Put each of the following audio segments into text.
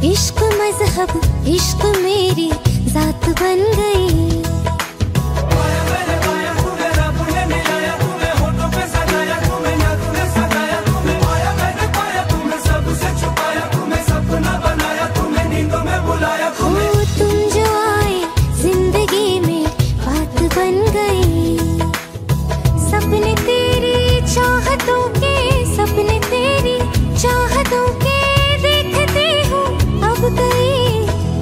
इश्क मजहब इश्क मेरी जात बन गई। तुम जो आए जिंदगी में बात बन गई। सपने तेरी चाहतों के, सपने तेरी चाहतों के देखती हूँ अब कई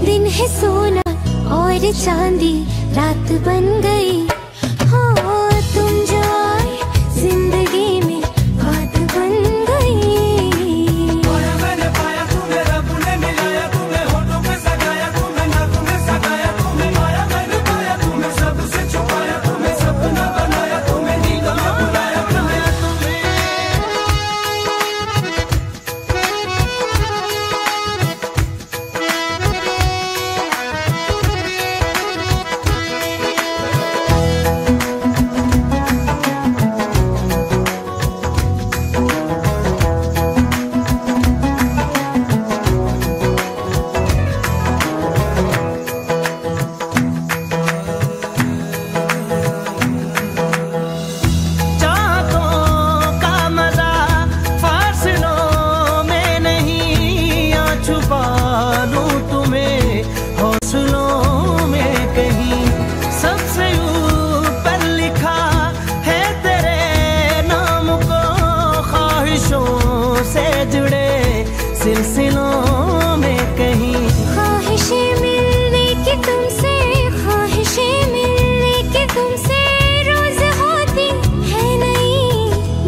दिन है सोना और चांदी रात बन गई। हो तुम जो आए जिंदगी में बात बन गई। सिलसिलों में कहीं ख्वाहिशें मिलने की तुमसे, ख्वाहिशें मिलने की तुमसे रोज होती है नहीं।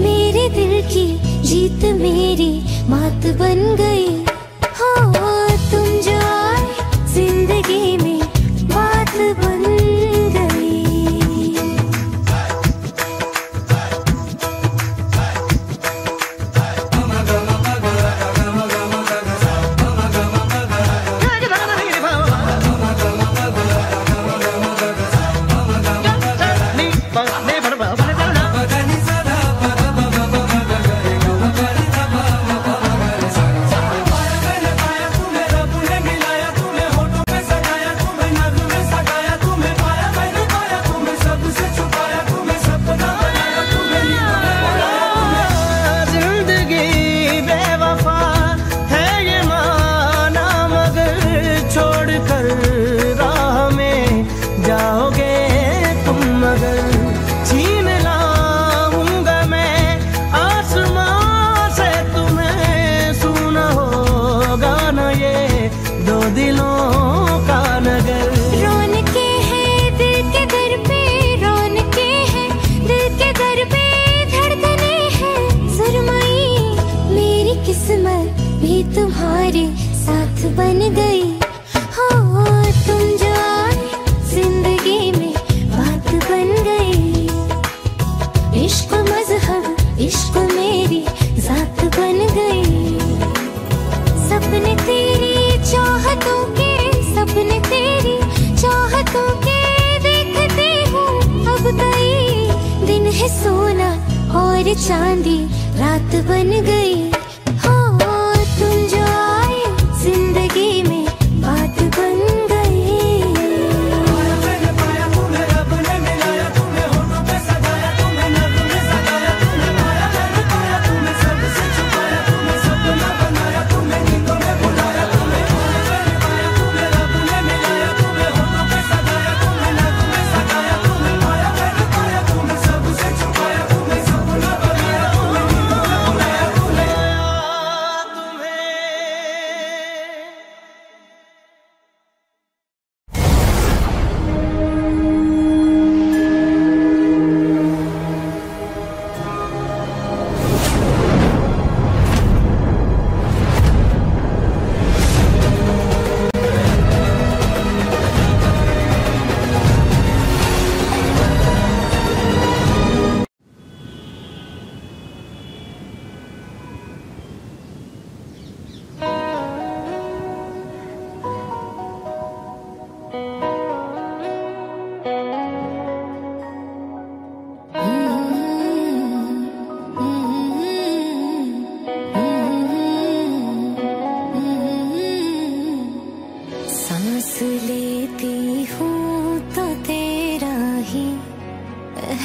मेरे दिल की जीत मेरी मात बन गई। हो तुम जो आए जिंदगी में बात बन गई। छीन लाऊंगा मैं आसमां से तुम्हें, सुना होगा न ये दो दिलों का नगर। रौनके हैं दिल के दर पे, रौनके हैं दिल के दर पे, धड़कने हैं सुरमई। मेरी किस्मत भी तुम्हारे साथ बन गई। हो तुम जो आए जिंदगी में बात बन गई। इश्क मजहब इश्क मेरी जात बन गई। सपने तेरी चाहतों के, सपने तेरी चाहतों के देखती हूँ अब कई दिन है सोना और चांदी रात बन गई। हो तुम जो आए जिंदगी में बात बन गई।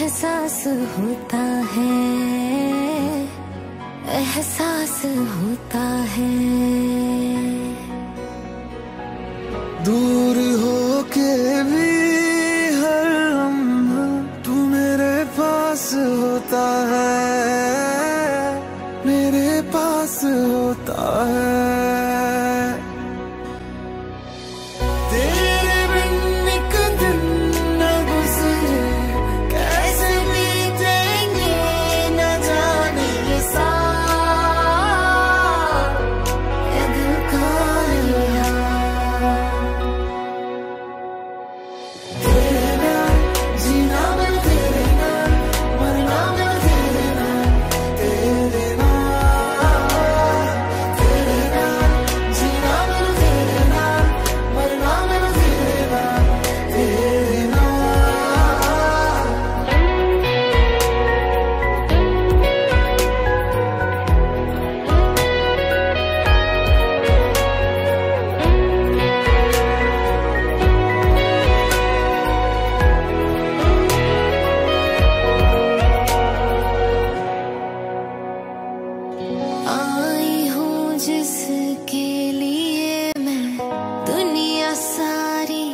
एहसास होता है, एहसास होता है। दूर होके भी हर लम्हा तू मेरे पास होता है, मेरे पास होता है। तेरे बिन एक दिन न गुजरे, कैसे बीतेंगे न जाने ये साथ, ये दिल का तेरे नाम जीना मैं तेरे नाम, मरना मैं तेरे नाम, तेरे नाम, तेरे नाम जीना मैं तेरे नाम, मरना मैं तेरे नाम, तेरे नाम। आई हूँ जिसके लिए मैं दुनिया सारी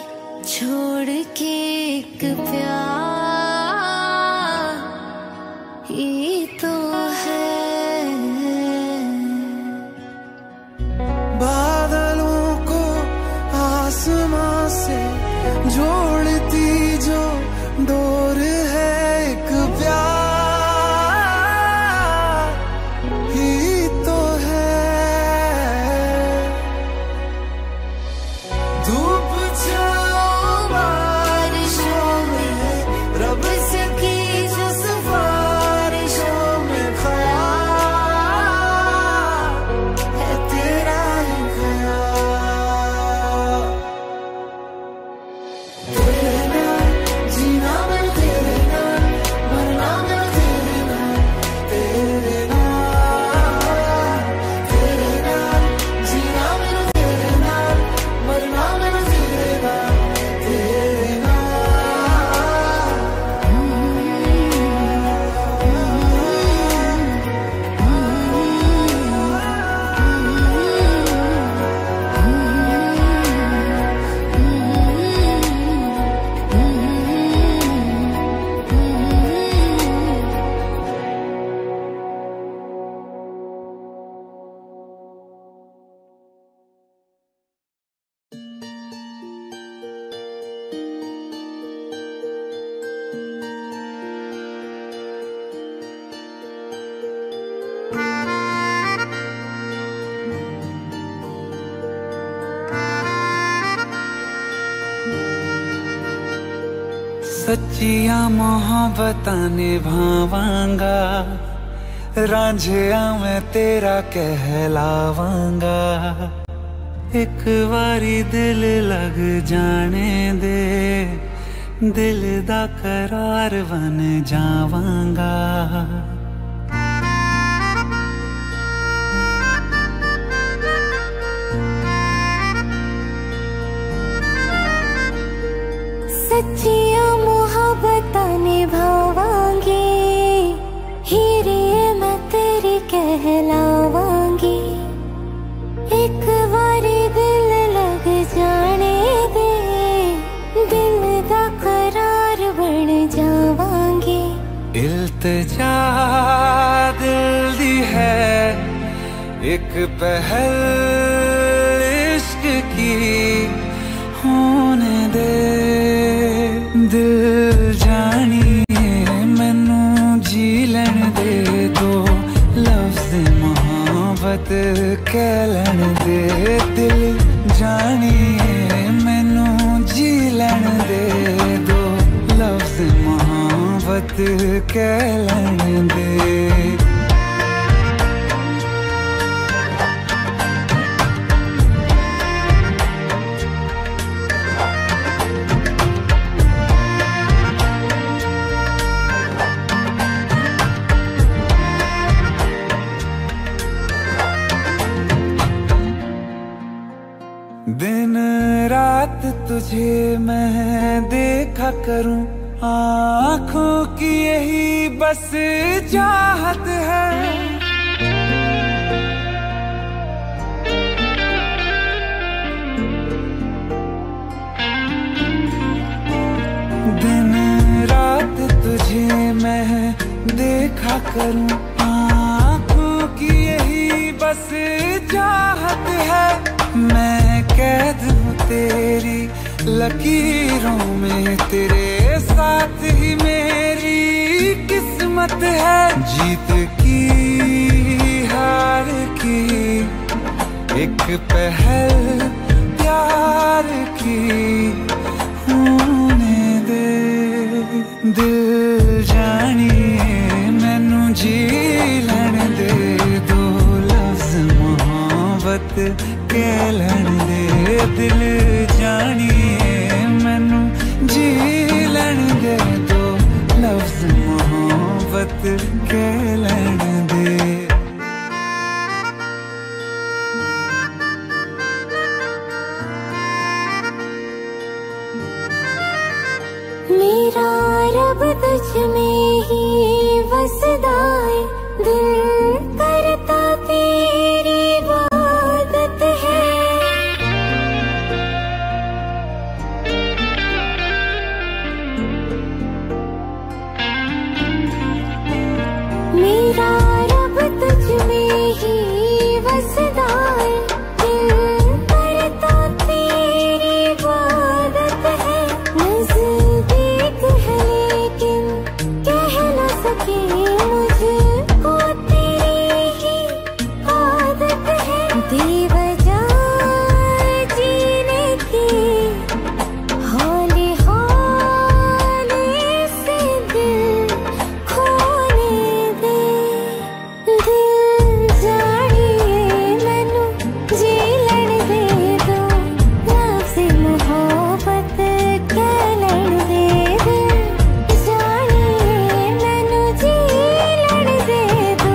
छोड़ के, एक प्यार ही तो है। बादलों को आसमां से जोड़ती जो डोर है, एक प्यार ही तो है। धूप छाओ बारिशों में, रब से की जो सिफारिशों में, ख्याल है तेरा ही ख्याल। तेरे नाम जीना मैं तेरे नाम, मरना मैं तेरे नाम, तेरे नाम, तेरे नाम जीना मैं तेरे नाम, मरना मैं तेरे नाम, तेरे नाम। सच्चिया मोहब्बतां निभावांगा, रांझिया मैं तेरा कहलावांगा। एक बारी दिल लग जाने दे, दिल दा करार बन जावांगा। सच्चिया मोहब्बतां निभावांगी, हीरे मैं तेरी कहलावांगी। एक बारी दिल लग जाने दे, दिल दा करार बन जावांगी। इल्तिजा दिल दी है एक पहल इश्क की, होने दे दिल जानिए मैनू जी लैन दे, दो लफ्ज़ मोहब्बत कह लैन दे। दिल जानिए मैनू जी लैन दे, दो लफ्ज़ मोहब्बत कह लैन दे। दिन रात तुझे मैं देखा करूं, आँखों की यही बस चाहत है। दिन रात तुझे मैं देखा करूं, आँखों की यही बस चाहत है। मैं कैद हूँ तेरी लकीरों में, तेरे साथ ही मेरी किस्मत है। जीत की हार की एक पहल प्यार की होने दे। दिल जानिए मैनू जी लैण दे, दो लफ्ज़ मोहब्बत कह लैण दे। दिल जानिए मैनू जी लैण दे, दो लफ्ज़ मोहब्बत कह लैण दे। मेरा रब तुझ में ही वसदा है, दिल करता तेरी इबादत है। मेरा रब तुझ में ही वसदा है, दिल करता तेरी इबादत है। नज़दीक है लेकिन कह न सके, मुझको तेरी ही आदत है। बेवजह जीने की हौले हौले से दिल खोने दे। दिल जानिए मैनू जी लैण दे, दो लफ्ज़ मोहब्बत कह लैण दे। दिल जानिए मैनू जी लैण दे, दो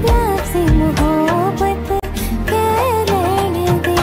लफ्ज़ मोहब्बत कह लैण दे।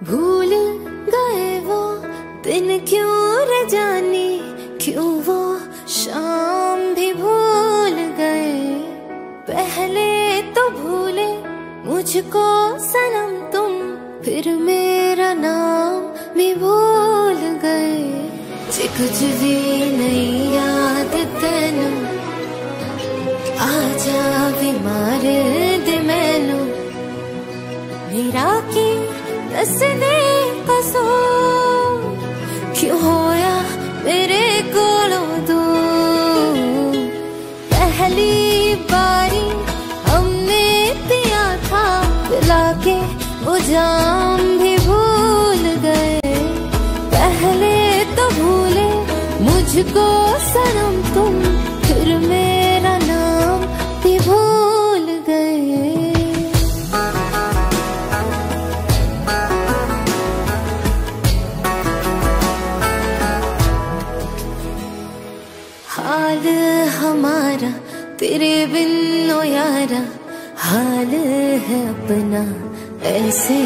भूल गए वो दिन क्यों न जाने, क्यों वो शाम भी भूल गए। पहले तो भूले मुझको सनम तुम, फिर मेरा नाम भी भूल गए। जे कुछ भी नहीं याद तेनू, आजा भी मार दे मैनू। मेरा की दस दे कसूर, क्यों होया मेरे कोलों दूर। पहली बारी हमने पिया था पिला के, वो जाम भी भूल गए। पहले तो भूले मुझको सनम तुम, फिर मेरा नाम भी भूल गए। हाल हमारा तेरे बिन ओ यारा, हाल है अपना ऐसे।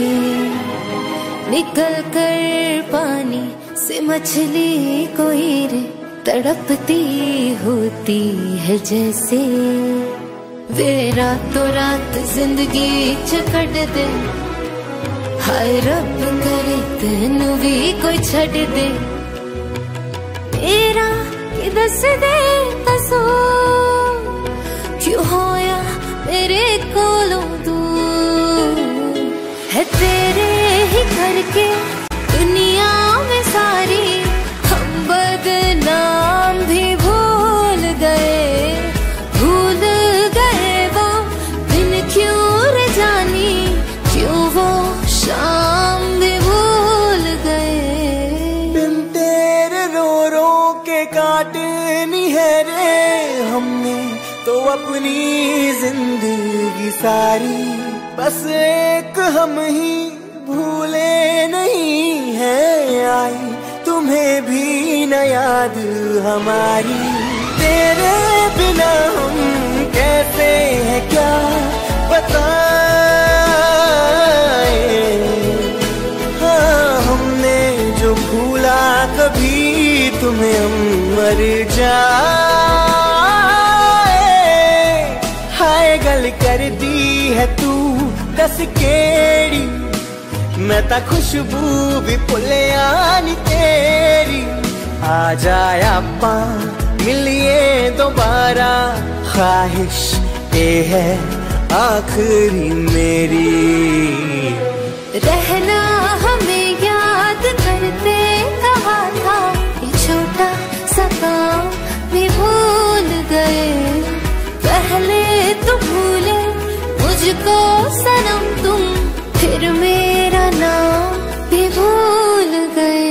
निकल कर पानी से मछली कोई रे, तड़पती होती है जैसे। वे रातों रात जिंदगी च कट दे, हाय रब करे तेनू भी कोई छड़ दे। मेरा कि दस दे कसूर, क्यों होया मेरे कोलों दूर। है तेरे ही करके दुनिया में सारी हम बदनाम भी भूल गए, भूल गए वो दिन क्यों रे जानी, क्यों वो शाम भी भूल गए। बिन तेरे रो रो के काटनी है रे हमने तो अपनी जिंदगी सारी, बस एक हम ही भूले नहीं है आई तुम्हें भी न याद हमारी। तेरे बिना हम कैसे हैं क्या बताएं, हाँ हमने जो भूला कभी तुम्हें हम मर जाए। हाय गल कर दी है तू दस केड़ी, मैं ता खुशबू भी भुलिया नी तेरी। आ जाए आपा मिलिए दोबारा, ख्वाहिश ये है आखिरी मेरी। रहना हमें याद करते कहा था, ये छोटा सा काम भी भूल गए। पहले तो भूले मुझको सनम तुम, फिर मेरा नाम भी भूल गए।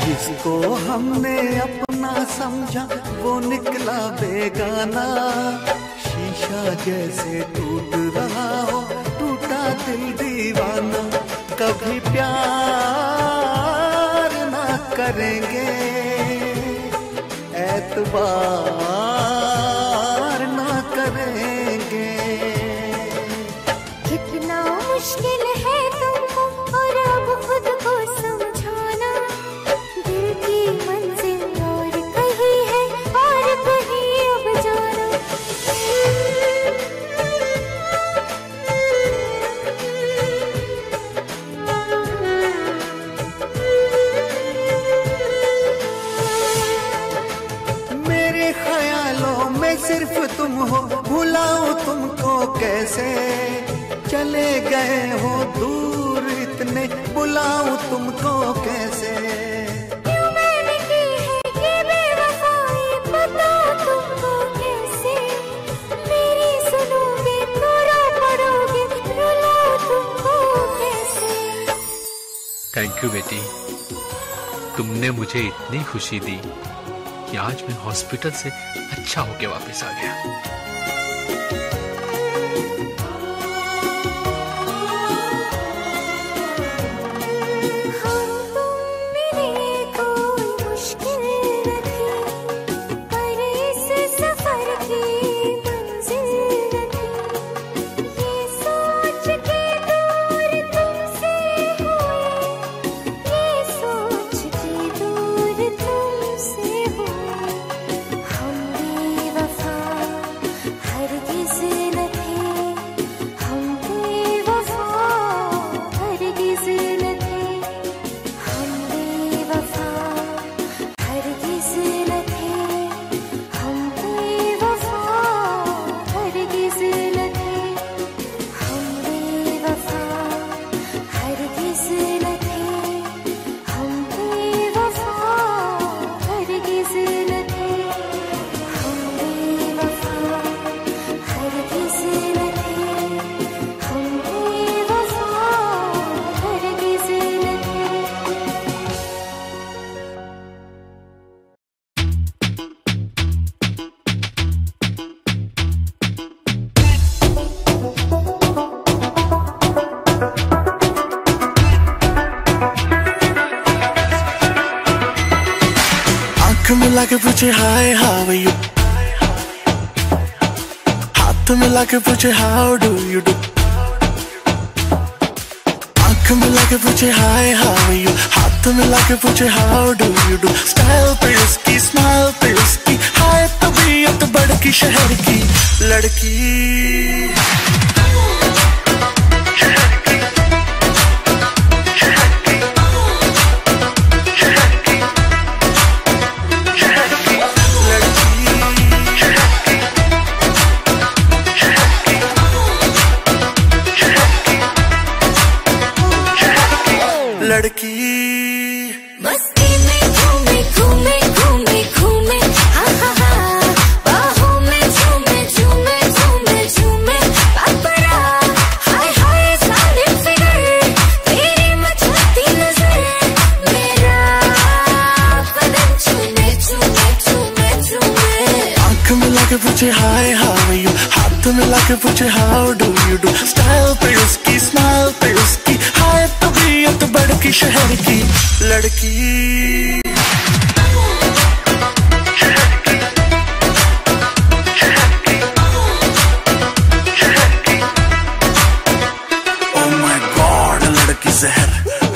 जिसको हमने अपना समझा वो निकला बेगाना, शीशा जैसे टूट रहा हो टूटा दिल दीवाना। कभी प्यार ना करेंगे, एतबार ना करेंगे। कितना मुश्किल है तुमको और अब खुद को समझाना, दिल की मंजिल और कहीं है और कहीं अब जाना। मिलने बुलाऊं तुमको कैसे। क्यों मैंने की है ये बेवफाई, बताओ तुमको कैसे। मेरी सुनोगे तो रो पड़ोगे, रुलाऊं तुमको कैसे। थैंक यू बेटी, तुमने मुझे इतनी खुशी दी कि आज मैं हॉस्पिटल से अच्छा होके वापस आ गया। मिला के पूछे हाय हाउ आर यू, हाथ मिला के पूछे हाउ डू यू डू। आंख मिला के पूछे हाय हाउ आर यू, हाथ मिला के पूछे how do you do. Style पे उसकी, स्माइल पे उसकी, हाय तबीयत बड़की शहर की लड़की। लड़की मस्ती में घूमे घूमे घूमे घूमे, हा हा हा, बाहों में झूमे झूमे झूमे झूमे, पापरा हाय हाय सालिम फिगर, तेरी मचलती नजर, मेरा बदन चूमे चूमे चूमे चूमे। आंख मिला के पूछे हाय हाउ आर यू, हाथ मिला के पूछे how do you do. Style पे उसकी, स्माइल पे उसकी, हाय तबीयत बड़की शहर की लड़की। Oh my God, लड़की जहर,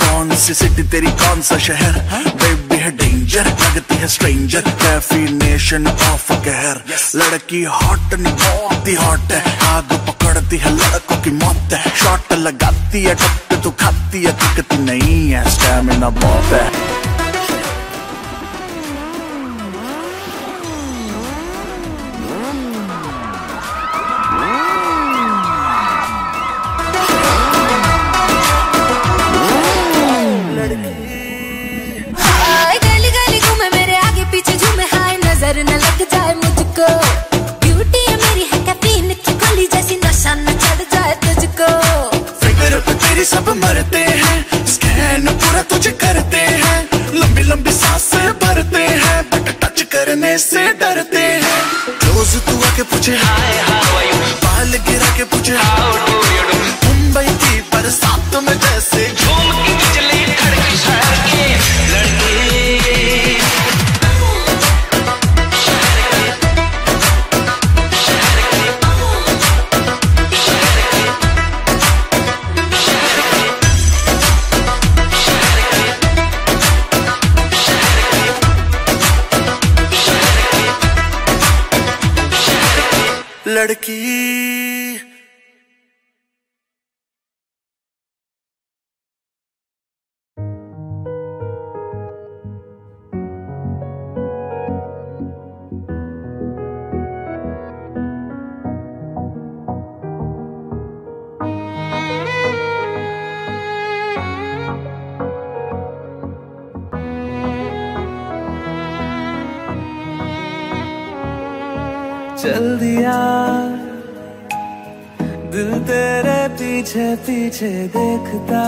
कौन सी सिटी तेरी कौन सा शहर। बेबी है डेंजर, लगती है स्ट्रेंजर, डेफिनेशन ऑफ कहर। लड़की हॉट नहीं बहुत ही हॉट है, आग पकड़ती है लड़कों की मौत है। शॉट लगाती है टप तो खाती है, दिखती नहीं है, स्टैमिना बहुत है। गली गली घूमे मेरे आगे पीछे झूमे, हाय नजर न लग जाए मुझको। ब्यूटी है मेरी है कैफीन की गोली जैसी, नशा न चढ़ जाए तुझको। फिगर पे तेरी सब मरते हैं, स्कैन पूरा तुझे करते हैं। लंबी लंबी सांसें भरते हैं, बट टच करने से डरते हैं। क्लोज तू आके पूछे हाय हाउ आर यू, बाल गिरा के पूछे how do you do. Mumbai की बरसात में जैसे झूम की बिजली खड़की शहर की लड़की। लड़की चल दिया, दिल तेरे पीछे पीछे देखता,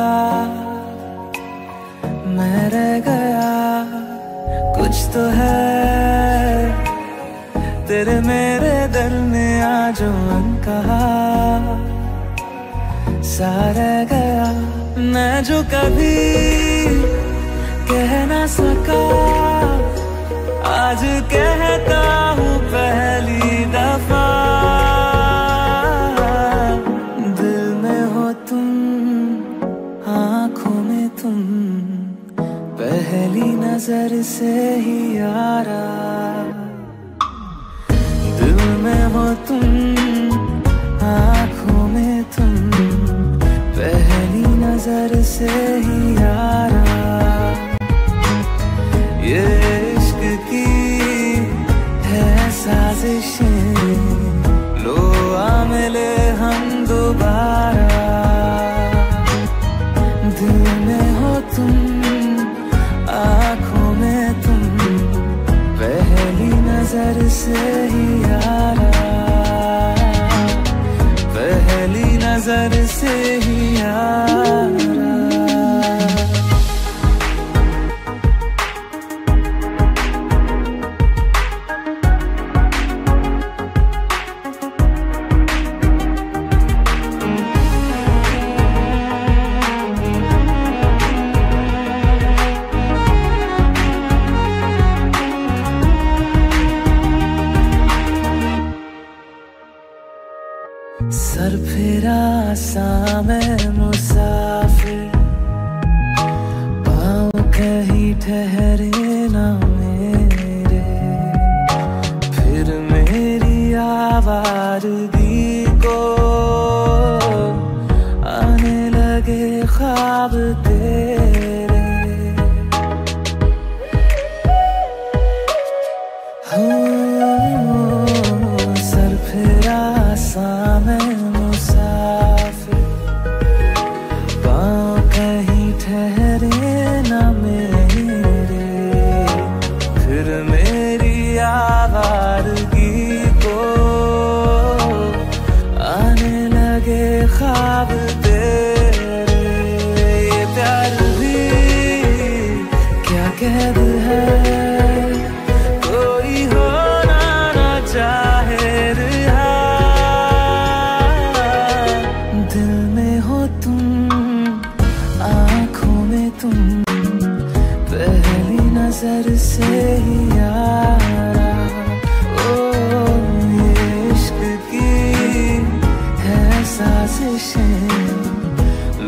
मैं रह गया। कुछ तो है तेरे मेरे दरमिया जो अनकहा सा रह गया। मैं जो कभी कह ना सका आज कहता हूँ पहली दफा। दिल में हो तुम, आँखों में तुम, पहली नजर से ही यारा। दिल में हो तुम, आँखों में तुम, पहली नजर से ही यारा। ये इश्क की है साजिशें, लो आ मिले हम दोबारा। दिल में हो तुम, आँखों में तुम, पहली नजर से ही यारा। पहली नजर से ही यारा। सर फिरा सा मैं मुसाफिर, पाँव कहीं ठहरे ना मेरे। फिर मेरी आवारगी को आने लगे ख्वाब तेरे। सर फिरा सा मैं मुसाफिर, पाँव कहीं ठहरे ना मेरे। फिर मेरी आवारगी को आने लगे ख्वाब तेरे। ये प्यार भी क्या कैद है, कोई होना ना चाहे रिहा। दिल में हो तुम, आँखों में तुम, पहली नजर से ही यारा। ओ ये इश्क की है साजिशें,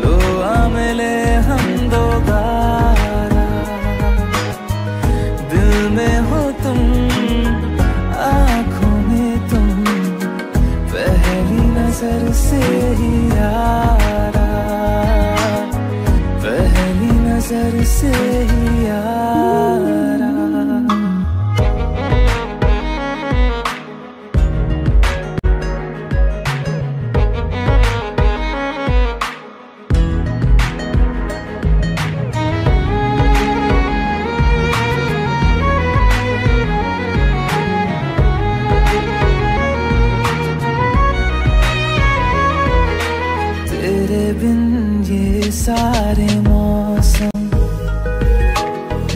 लो आ मिले हम दोबारा। दिल में हो तुम, आँखों में तुम, पहली नजर से ही यारा। पहली नजर से ही यारा। तेरे बिन ये सारे मौसम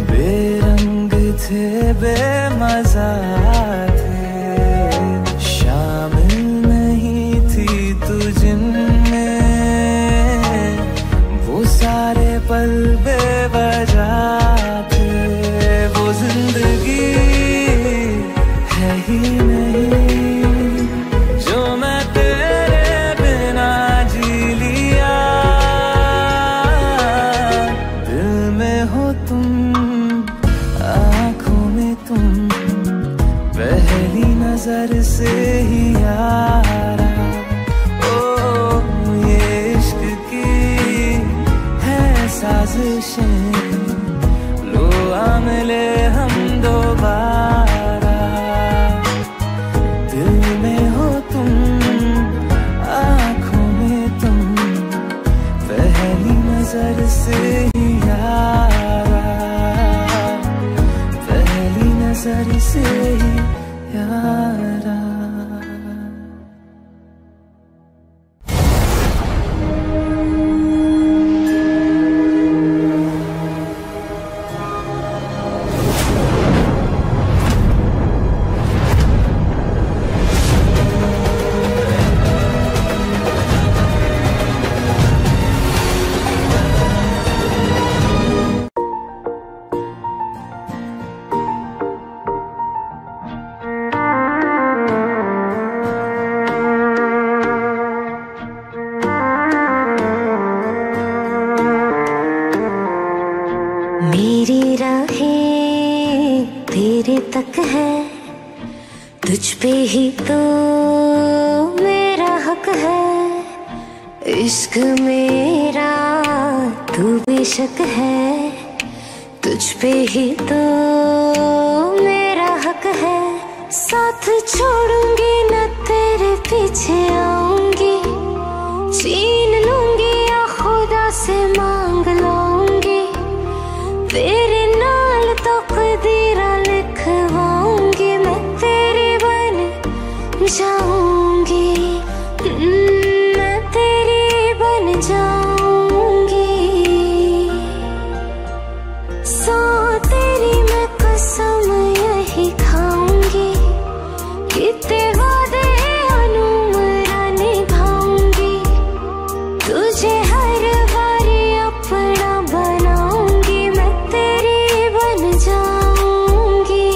बेरंग थे, बेमजा थे। शामिल नहीं थी तू जिनमें, वो सारे पल बेवजह थे। वो जिंदगी है ही नहीं जो मैं तेरे बिना जी लिया। दिल में हो तुम, आँखों में तुम, पहली नजर से ही यारा। ओ ये इश्क की है साजिशें, लो आ मिले हम दोबारा। दिल में हो तुम, आँखों में तुम, पहली नजर से ही यारा। पहली नजर से ही यारा। मेरी राहें तेरे तक है, तुझ पे ही तो मेरा हक है। इश्क मेरा तू बेशक है, तुझ पे ही तो मेरा हक है। साथ छोड़ूंगी न तेरे पीछे आऊंगी, छीन लूंगी या खुदा से मांग लूंगी, तेरे नाल तकदीरा लिखवाऊंगी, मैं तेरी बन जाऊंगी, मैं तेरी बन जाऊंगी। सो तेरी मैं कसम यही खाऊंगी, कितने वादे अनुमरा निभाऊंगी, तुझे हर बारी अपना बनाऊंगी, मैं तेरी बन जाऊंगी।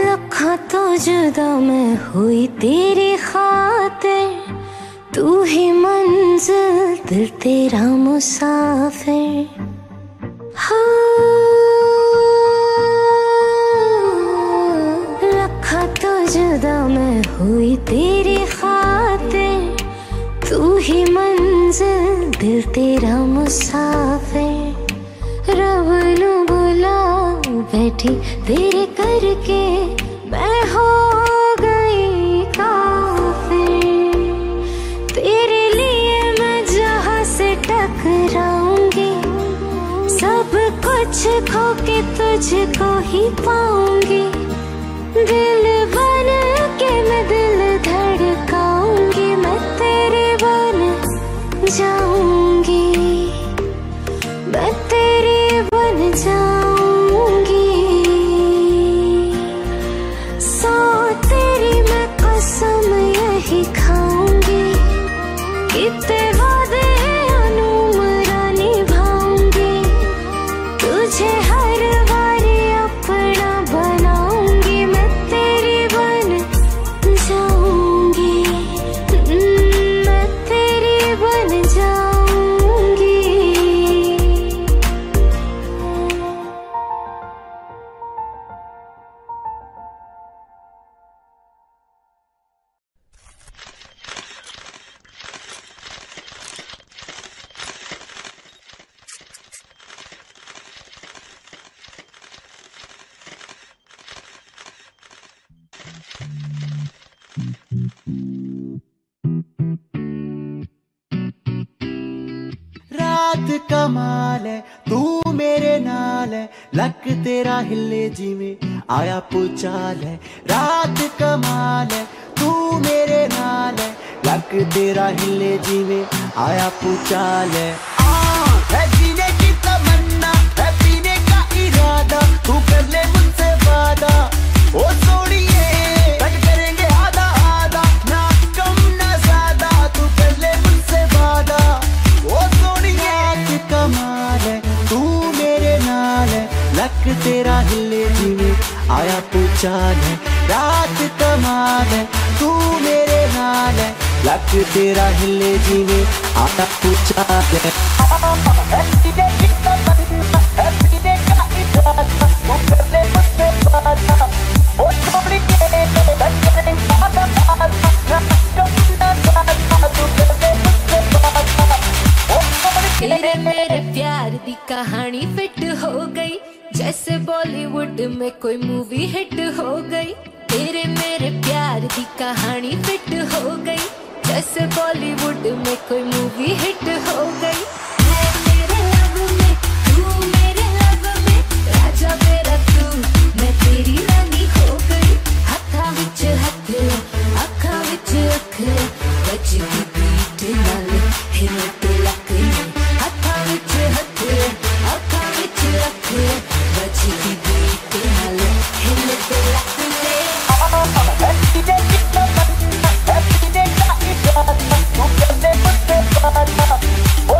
लखा तो जुदा मैं हुई तेरी खातिर, तू ही मंजिल दिल तेरा मुसाफिर। लखा तो जुदा मैं हुई तेरी खातिर, तू ही मंजिल दिल तेरा मुसाफिर। रब नू बुला बैठी तेरे करके, मैं हो गई काफिर। तेरे लिए मैं जहां से टकराऊंगी, सब कुछ खो के तुझको ही पाऊंगी। दिल बन के मैं दिल धड़काऊंगी, मैं तेरे बन जाऊंगी, मैं तेरी बन जाऊंगी। सो तेरी मैं कसम यही खाऊंगी, कितने वादे अनुमरा निभाऊंगी, तुझे हर बारी अपना बनाऊंगी, मैं तेरी बन जाऊंगी, मैं तेरी बन जाऊंगी। रात कमाल है, तू मेरे नाल है, लक तेरा हिले जिमें आया पुचाल है। रात कमाल है, तू मेरे नाल है, लक तेरा हिले जिमें आया पुचाल है। है जीने की तमन्ना, है पीने का इरादा, तू कर ले मुझसे वादा, ओ सोनिए कट करेंगे आधा आधा, ना कम ना ज्यादा, तू कर ले मुझसे वादा, ओ सोनिए। रात कमाल है, तू मेरे नाल है, लक तेरा हिले जिमें आया पुचाल है। रात कमाल है, तू मेरे नाल है, लक तेरा हिले जिमें आया पुचाल है। तेरे मेरे प्यार दी कहानी फिट हो गई, जैसे बॉलीवुड में कोई मूवी हिट हो गई। तेरे मेरे प्यार दी कहानी फिट हो गई, जैसे बॉलीवुड में कोई मूवी हिट हो गई। मैं तेरे लव में, तू मेरे लव में, राजा मेरा तू, मैं तेरी रानी हो गई। हत्था विच हथ, अखा विच अख, बजदी बीट नाल हिलत लक ने। हत्था विच हथ, अखा विच अख, बजदी बीट नाल हिलत लक ने। ओ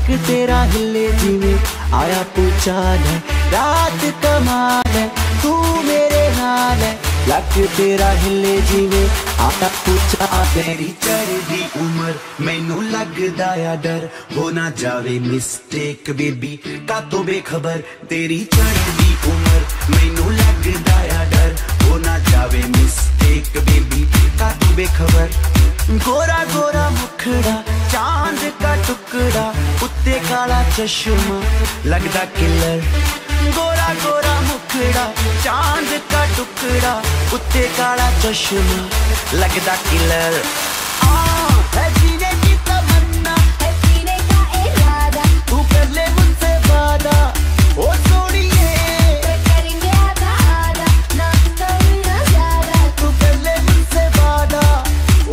लक तेरा हिले जिਵੇਂ आया पूछाल है रात कमाल है तू मेरे नाल है लक तेरा हिले जिਵੇਂ आया पूछा तेरी चढ़दी उम्र मैनू लगदा आ डर हो ना जावे मिस्टेक बेबी का तो बेखबर तेरी चढ़दी उम्र मैनू लगदा आ डर हो ना जावे मिस्टेक बेबी का तो बेखबर गोरा गोरा मुखड़ा चांद का टुकड़ा उत्ते काला चश्मा लगदा किलर गोरा गोरा मुखड़ा चांद का टुकड़ा उत्ते काला चश्मा लगदा किलर है जीने की तमन्ना है जीने का इरादा तू कर ले मुझसे वादा ओ सोनिए करेंगे आधा आधा ना कम ना ज्यादा तू कर ले मुझसे वादा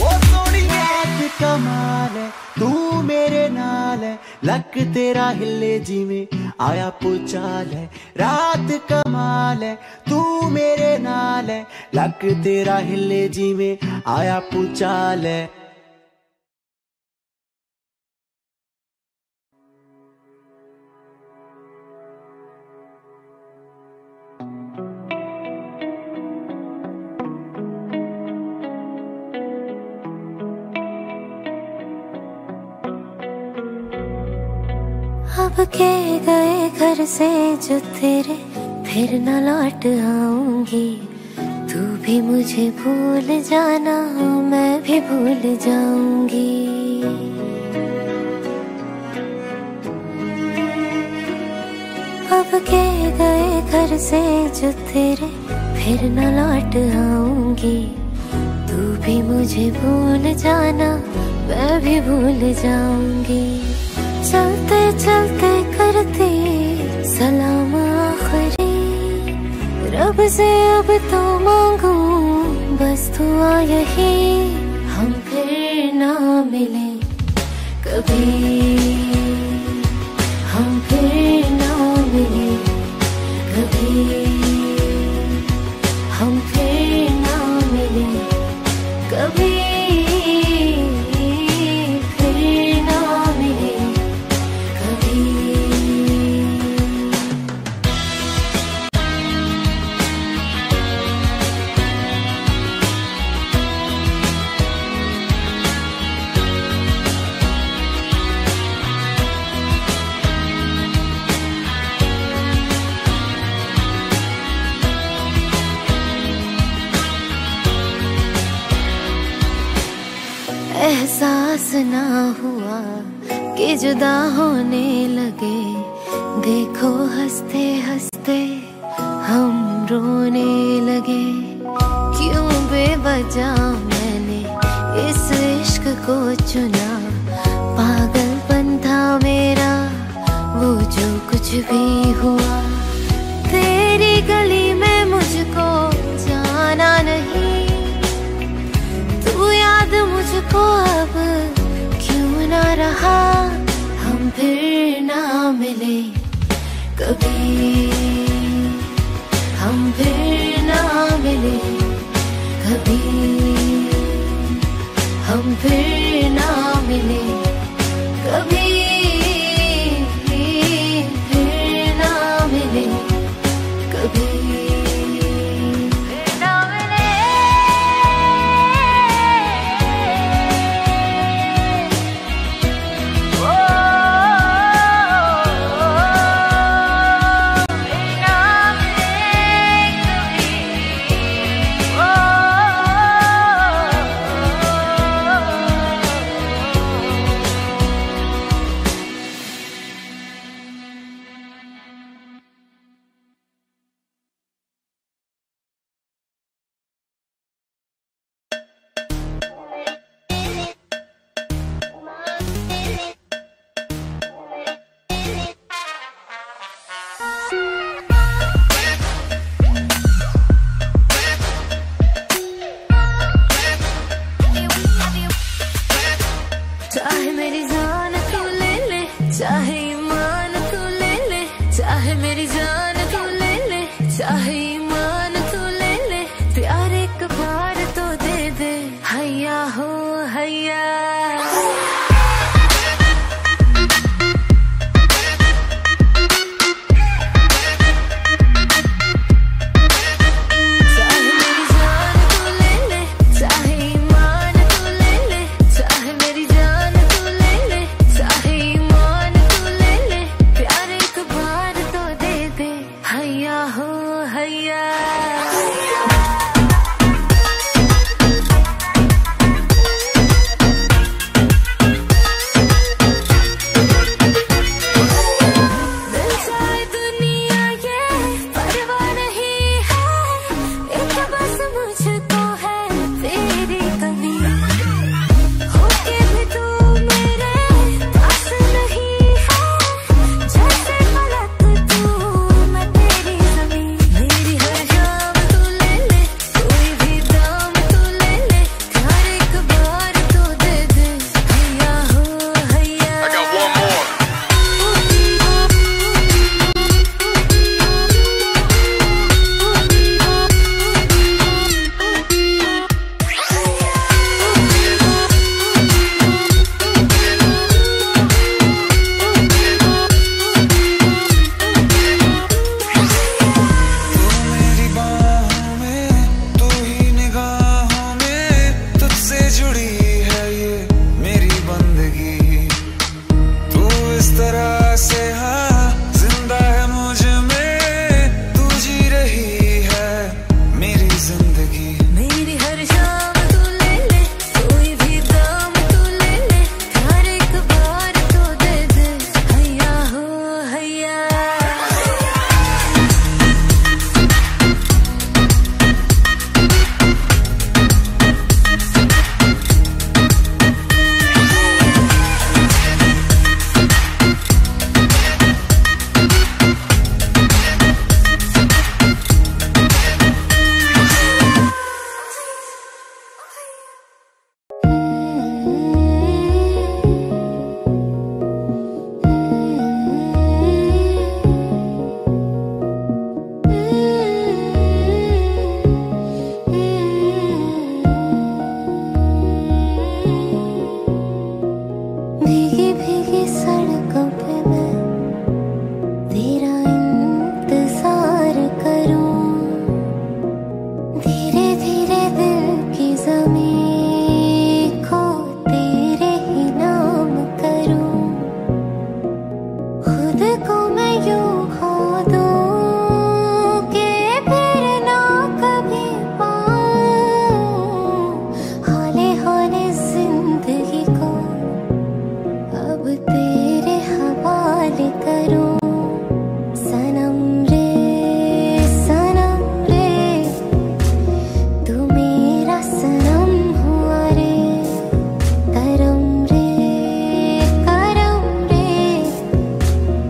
ओ सोनिए कमाल है तू मेरे नाल है लक तेरा हिले जिਵੇਂ आया पूछाल है रात कमाल है तू मेरे नाल है लक तेरा हिले जिਵੇਂ आया पूछाल है अब के गए घर से जो तेरे फिर न लौट आऊंगी तू भी मुझे भूल जाना मैं भी भूल जाऊंगी अब के गए घर से जो तेरे फिर न लौट आऊंगी तू भी मुझे भूल जाना मैं भी भूल जाऊंगी चलते चलते करते सलाम आखिरी रब से अब तो मांगू बस दुआ यही हम फिर ना मिले कभी हम फिर ना मिले कभी हम फिर ना मिले कभी एहसास ना हुआ कि जुदा होने लगे देखो हंसते हंसते हम रोने लगे क्यों बेवजह मैंने इस इश्क को चुना पागलपन था मेरा वो जो कुछ भी हुआ तेरी गली में मुझको जाना नहीं तू याद मुझको अब क्यों ना रहा हम फिर ना मिले कभी हम फिर ना मिले कभी हम फिर ना मिले कभी फिर ना मिले कभी जाएगी। मेरी हर शाम तू ले ले, कोई भी दाम तू ले ले, प्यार एक बार तो दे दे, हैया हो हैया। भीगी भीगी सड़कों पे मैं तेरा इंतजार करूं, धीरे धीरे दिल की ज़मीं को तेरे ही नाम करूं, खुद को मैं यूं खो दूं कि फिर ना कभी पाऊं, हौले हौले जिंदगी को अब तेरे हवाले करूं। सनम रे तू मेरा सनम हुआ रे, करम रे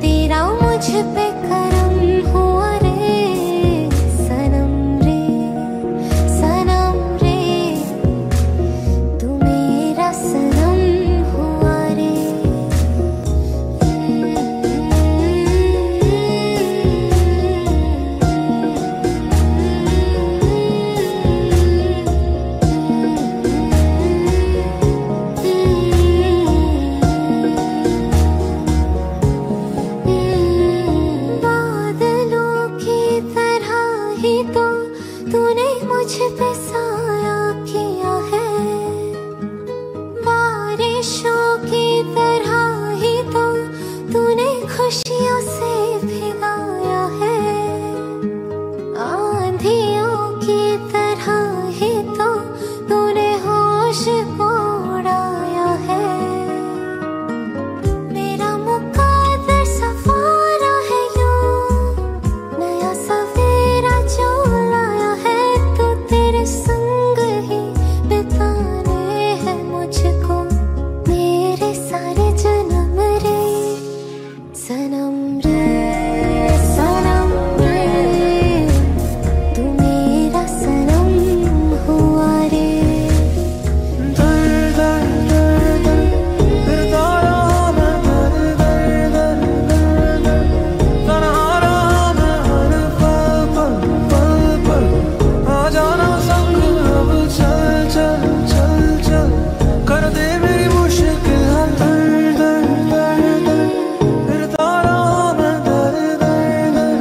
तेरा मुझ पे करम हुआ रे, सनम रे तू मेरा सनम हुआ रे। बादलों की तरह ही तो तूने मुझ पे साया किया है, बारिशों की तरह ही तो तूने खुशियों से भिगाया है, आंधियों की तरह ही तो तूने होश को उड़ाया है, मेरा मुकद्दर सफारा है यूं, नया सवेरा जो लाया है तो तेरे संग ही बिताने हैं मुझको मेरे सारे जन्म रे, सनम रे तू मेरा सनम हुआ रे। दर दर दर दर फिरता रहा मैं, दर दर दर दर दर तन्हा रहा मैं हर पल पल, आ जाना संग अब चल चल चल चल, कर दे मेरी मुश्किल हल। दर दर दर दर फिरता रहा मैं, दर दर दर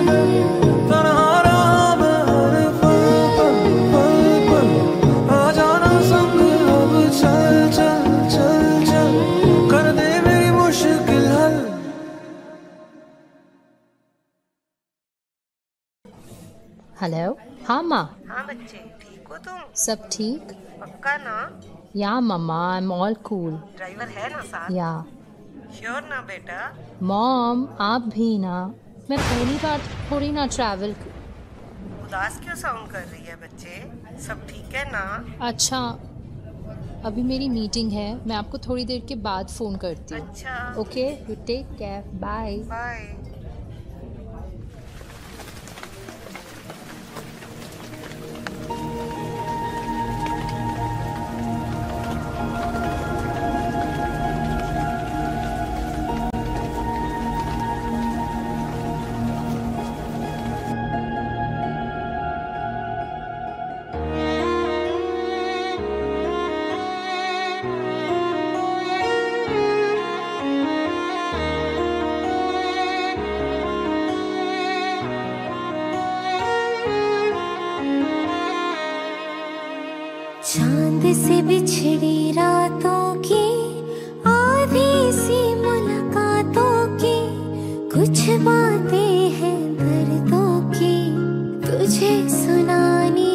दर तन्हा रहा मैं हर पल पल, आ जाना संग अब चल चल चल चल, कर दे मेरी मुश्किल हल। हेलो। हाँ माँ, हाँ बच्चे, ठीक हो तुम? सब ठीक? पक्का ना? या mama, I am all cool. Driver है ना साथ? या श्योर ना बेटा? मॉम, आप भी ना। मैं पहली बार थोड़ी ना ट्रैवल। उदास क्यों साउंड कर रही है बच्चे? सब ठीक है ना? अच्छा, अभी मेरी मीटिंग है, मैं आपको थोड़ी देर के बाद फ़ोन करती हूँ। अच्छा okay, you take care, bye. Bye. चांद से बिछड़ी रातों की आधी सी मुलाकातों की कुछ बातें हैं दर्दों की तुझे सुनानी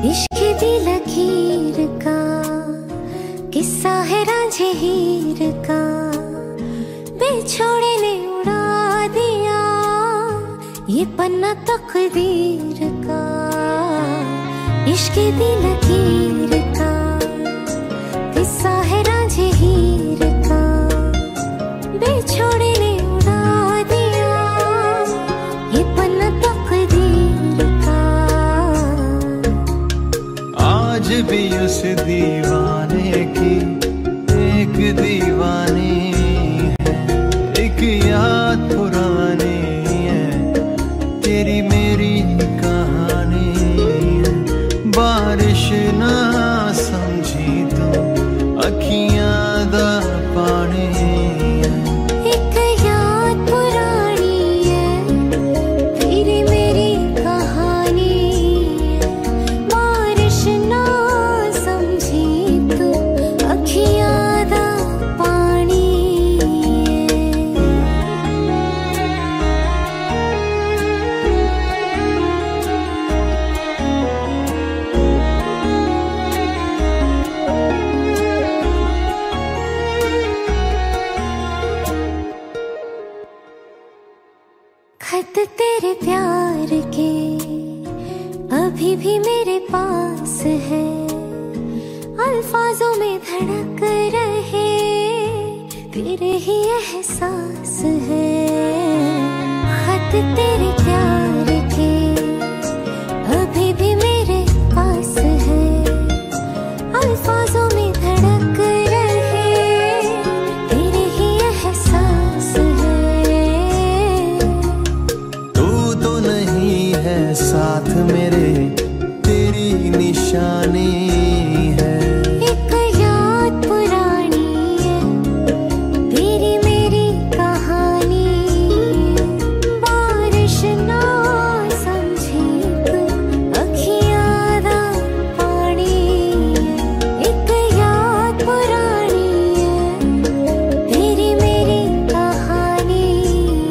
इश्क दी लकीर का किस्सा है रांझे हीर का, बेछोड़े ने उड़ा दिया ये पन्ना तकदीर का। इश्क दी लकीर का किस्सा है रांझे हीर का, बेछोड़े ने उड़ा दिया ये पन्ना तकदीर का। आज भी उस दीवाने की एक दीवानी है, एक याद पुरानी है, तेरी मेरी कहानी है। बारिश ना समझी तो अखियां दा पानी है, एक याद पुरानी है, तेरी मेरी कहानी है। बारिश ना समझी तो अखियां दा पानी खत तेरे प्यार के अभी भी मेरे पास है, अल्फाजों में धड़क रहे तेरे ही एहसास है। खत तेरे प्यार के अभी भी मेरे पास है, अल्फाजों में धड़क रहे तेरे ही एहसास है। तू तो नहीं है साथ मेरे, तेरी निशानी है, एक याद पुरानी है, तेरी मेरी कहानी है। बारिश ना समझी तो अखियां दा पानी है, एक याद पुरानी है, तेरी मेरी कहानी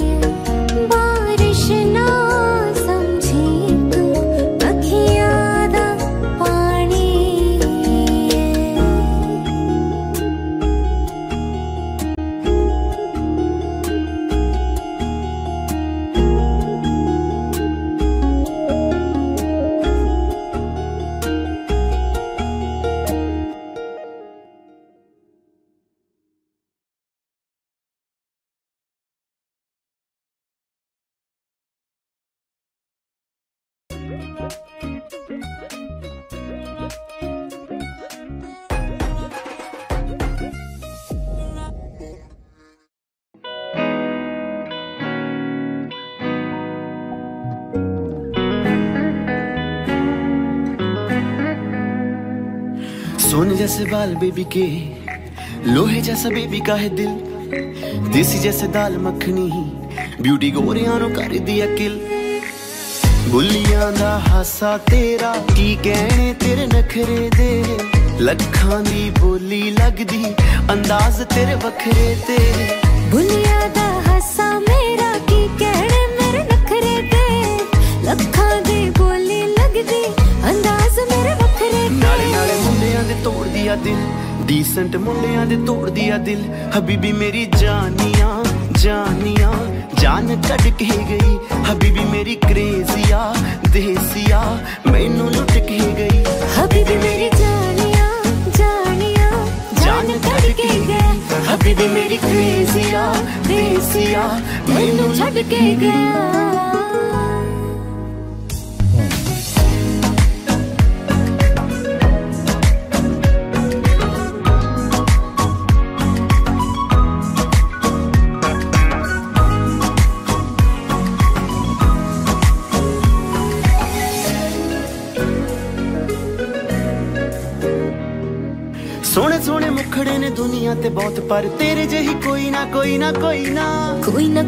है। बारिश ना समझी तो अखियां दा पानी है। सोने जैसे बाल बेबी के, लोहे जैसा बेबी का है दिल, देसी जैसे दाल मखनी, ब्यूटी गोरियां नु कर दिया किल। बुलियां दा हासा तेरा की कहने तेरे नखरे दे, लखां दी बोली लगदी अंदाज तेरे वखरे तेरे। बुलिया दा हासा मेरा की कहने मेरे नखरे दे, लखां दी बोली लगदी अंदाज मेरे वखरे दे। नाले नाले मुंडियां दे तोड़ दिया दिल, डिसेंट मुंडियां दे तोड़ दिया दिल। हबीबी मेरी जानिया जानिया जान कट के गई, हबीबी मेरी क्रेजिया देसिया मैनू लुट के गई। हबीबी मेरी जानिया जानिया जान कट के गया, हबीबी मेरी क्रेजिया देसिया मैनू छड़ के गया। सोने सोने मुखड़े ने दुनिया ते बहुत, पर तेरे जही कोई ना कोई ना कोई ना।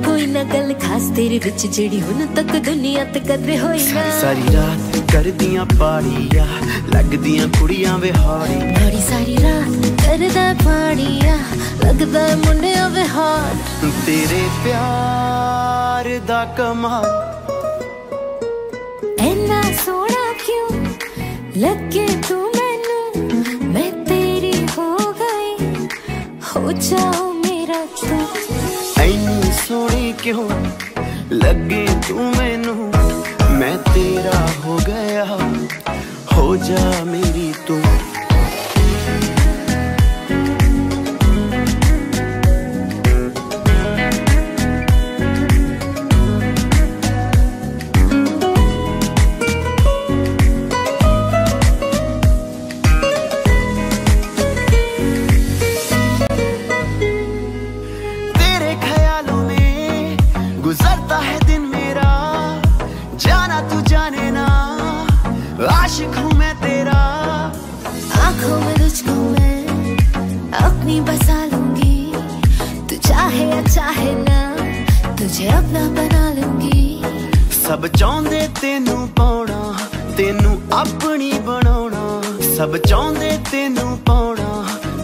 कोई ना गल खास तेरे विच जेड़ी हुन तक दुनिया ते कदे होई ना। सारी सारी रात कर दियां पाड़िया, लगदियां कुड़ियां विहाड़ी। बड़ी सारी रात करदा पाड़िया, लगदा मुंडिया विहार। तेरे प्यार दा कमाल ऐना सोना क्यों लगे तू मैनू मैं तेरी हो गई, हो जाओ मेरा तू। ऐनी सोनी क्यों लगे तू मैनू, मैं तेरा हो गया, हो जा मेरी तू। गुजरता है दिन मेरा, जाना तू जाने ना, आशिक हूँ मैं तेरा। आँखों में तुझको मैं अपनी बसा लूंगी, तू चाहे या चाहे ना, तुझे अपना बना लूंगी। सब चाहते तेनू पाना, तेनू अपनी बनाना, सब चाहते तेनू पाना,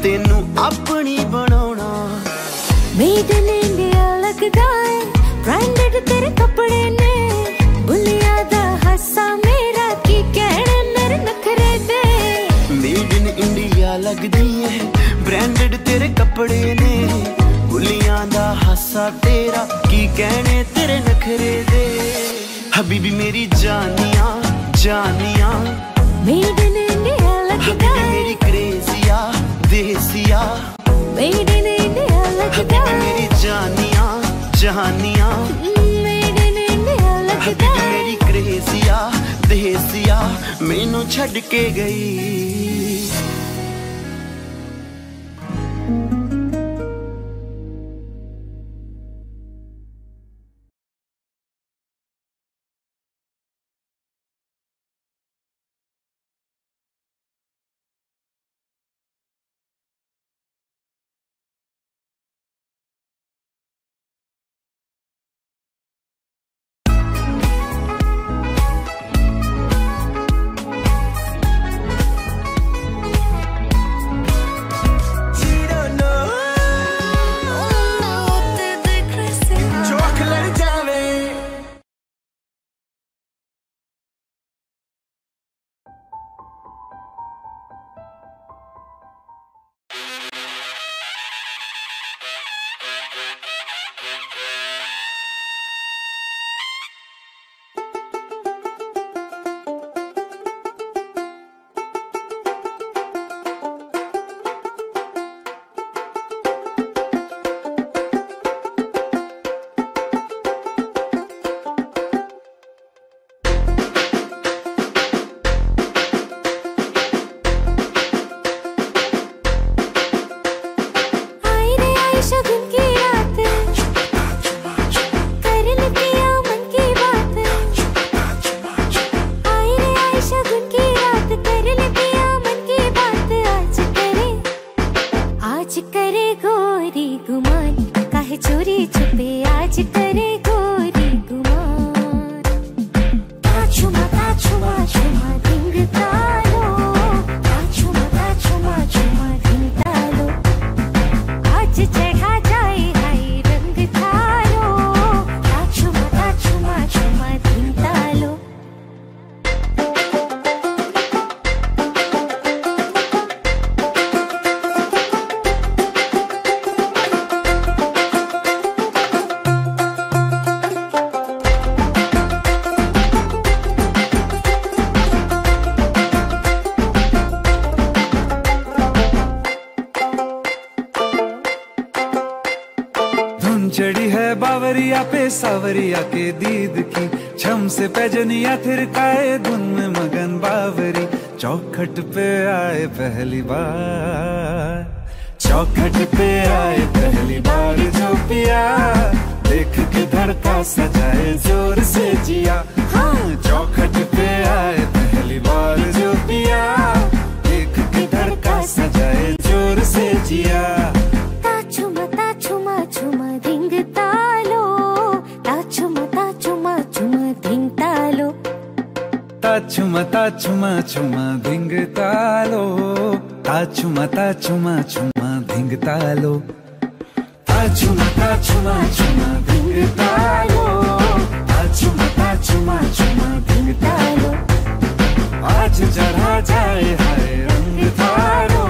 तेनू अपनी बनाना। मेड इन इंडिया लगदा है, ब्रांडेड तेरे कपड़े ने, बुलिया दा हासा मेरा की कहने मेरे नखरे दे। मेड इन इंडिया लगदी है, ब्रांडेड तेरे कपड़े ने, बुलिया दा हासा तेरा की कहने तेरे नखरे दे। हबीबी मेरी जानिया जानिया, मेड इन इंडिया लगदा है, मेरी क्रेजिया देसिया, मेड इन इंडिया लगदा है, मेरी जानिया जहानिया, मेड इन इंडिया लगदा है, मेरी क्रेजिया देसिया, मैनू छड़ के गई। चढ़ी है बावरिया पे सावरिया के दीद की, छम से पैजनिया थिरकाए धुन में मगन बावरी। चौखट पे आए पहली बार, चौखट पे आए पहली बार जो पिया, देख के धड़का सजाए जोर से जिया। हाँ चौखट पे आए पहली बार जो पिया, देख के धड़का सजाए जोर से जिया। छुमा छुमा धिंग तालो, छुमा धिंग तालो, छुमा छुमा धिंग तालो, छुमा धिंग तालो, छुमा धिंग तालो, छुमा धिंग तालो। आज चढ़ा जाए हाय रंग थारो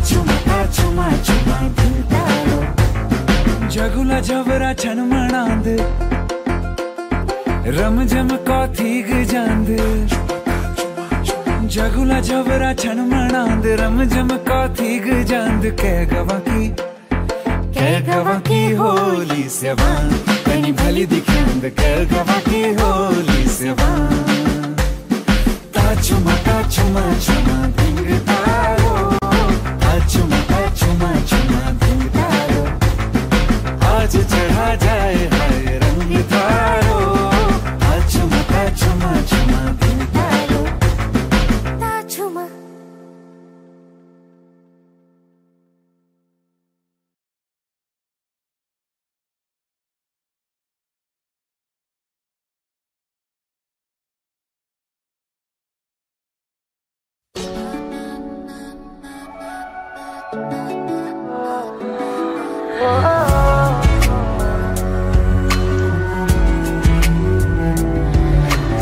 चुमा चुमा चुमा दिल तारो जगुला जबरा छन मनांद रम जम कौथीग जांद जगुला जबरा छन मनांद रम जम कौथीग जांद कह गवा की होली सेवान कनी भली दिखेंद कह गवा की होली सेवान चुमा चुमा दिंग तारो चुमा चुमा दिंग तारो आज चढ़ा जाए हाय रंग तारो चुमा चुमा दिंग तारो चुमा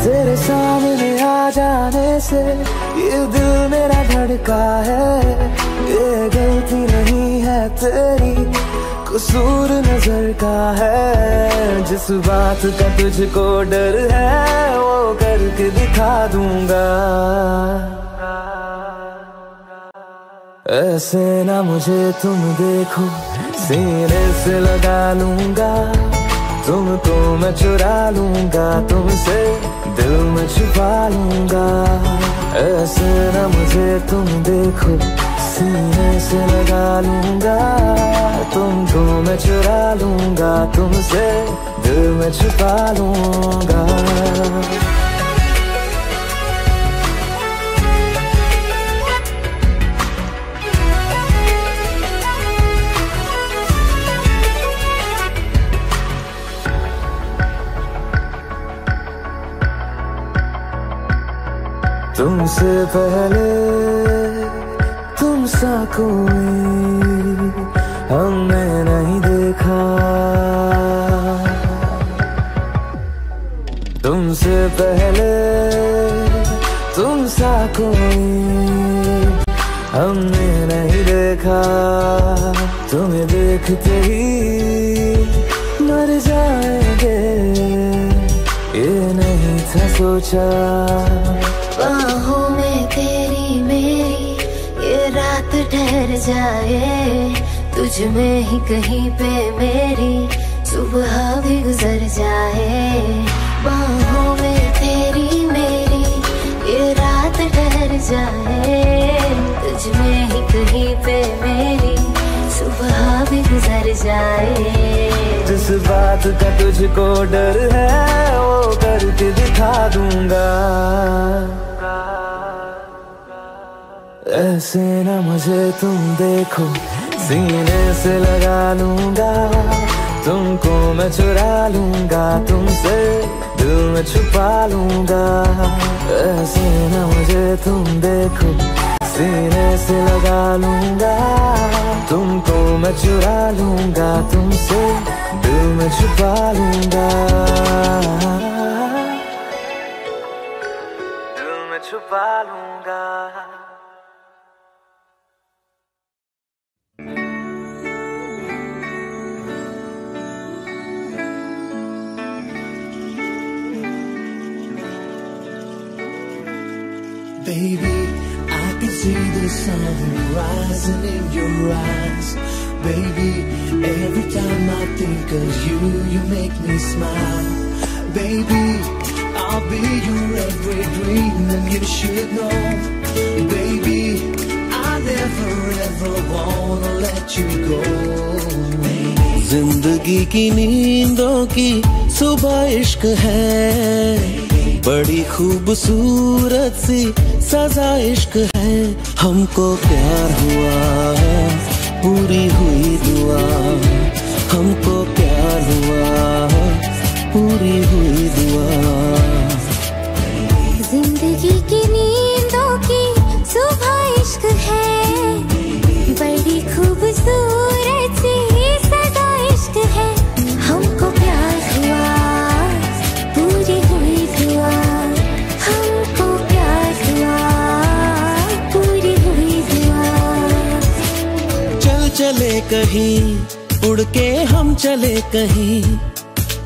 तेरे सामने आ जाने से ये दिल मेरा धड़का है ये गलती नहीं है तेरी कसूर नजर का है जिस बात का तुझको डर है वो करके दिखा दूंगा ऐसे ना मुझे तुम देखो सीने से लगा लूंगा तुमको मैं चुरा लूंगा तुमसे दिल में छुपा लूंगा ऐसे ना मुझे तुम देखो सीने से लगा लूंगा तुमको मैं चुरा लूंगा तुमसे दिल में छुपा लूंगा तुमसे पहले तुम सा कोई हमने नहीं देखा तुमसे पहले तुम सा कोई हमने नहीं देखा तुम्हें देखते ही मर जाएंगे ये नहीं था सोचा बाहों में तेरी मेरी ये रात ठहर जाए तुझ में ही कहीं पे मेरी सुबह भी गुजर जाए बाहों में तेरी मेरी ये रात ठहर जाए तुझ में ही कहीं पे मेरी सुबह भी गुजर जाए जिस बात का तुझको डर है वो करके दिखा दूंगा ऐसे ना मुझे तुम देखो सीने से लगा लूंगा तुमको मैं चुरा लूंगा तुमसे दिल में छुपा लूंगा ऐसे ना मुझे तुम देखो सीने से लगा लूंगा तुमको मैं चुरा लूंगा तुमसे दिल में छुपा लूंगा दिल में छुपा लूंगा Baby, I can see the sun rising in your eyes. Baby, every time I think of you, you make me smile. Baby, I'll be your every dream and you should know. Baby, I never ever wanna let you go. जिंदगी की नींदों की सुबह इश्क है बड़ी खूबसूरत सी सजा इश्क है हमको प्यार हुआ पूरी हुई दुआ हमको प्यार हुआ पूरी हुई दुआ जिंदगी की नींदों की सुबह इश्क है बड़ी खूबसूरत सी सजा इश्क है हमको प्यार हुआ पूरी हुई दुआ हमको प्यार कहीं, उड़ के हम चले कहीं।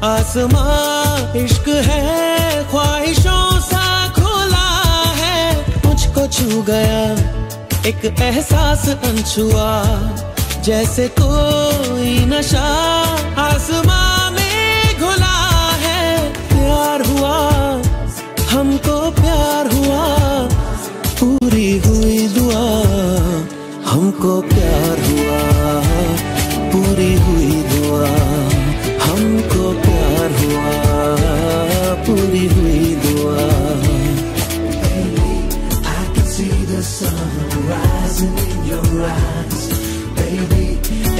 आसमां इश्क है, ख्वाहिशों सा खुला है। मुझको छू गया एक एहसास अनछुआ, जैसे कोई नशा आसमां में घुला है। प्यार हुआ हमको, प्यार हुआ, पूरी हुई दुआ। हमको प्यार हुआ, पूरी हुई दुआ। हमको प्यार हुआ, पूरी हुई दुआ। Baby, I can see the sun rising in your eyes. Baby,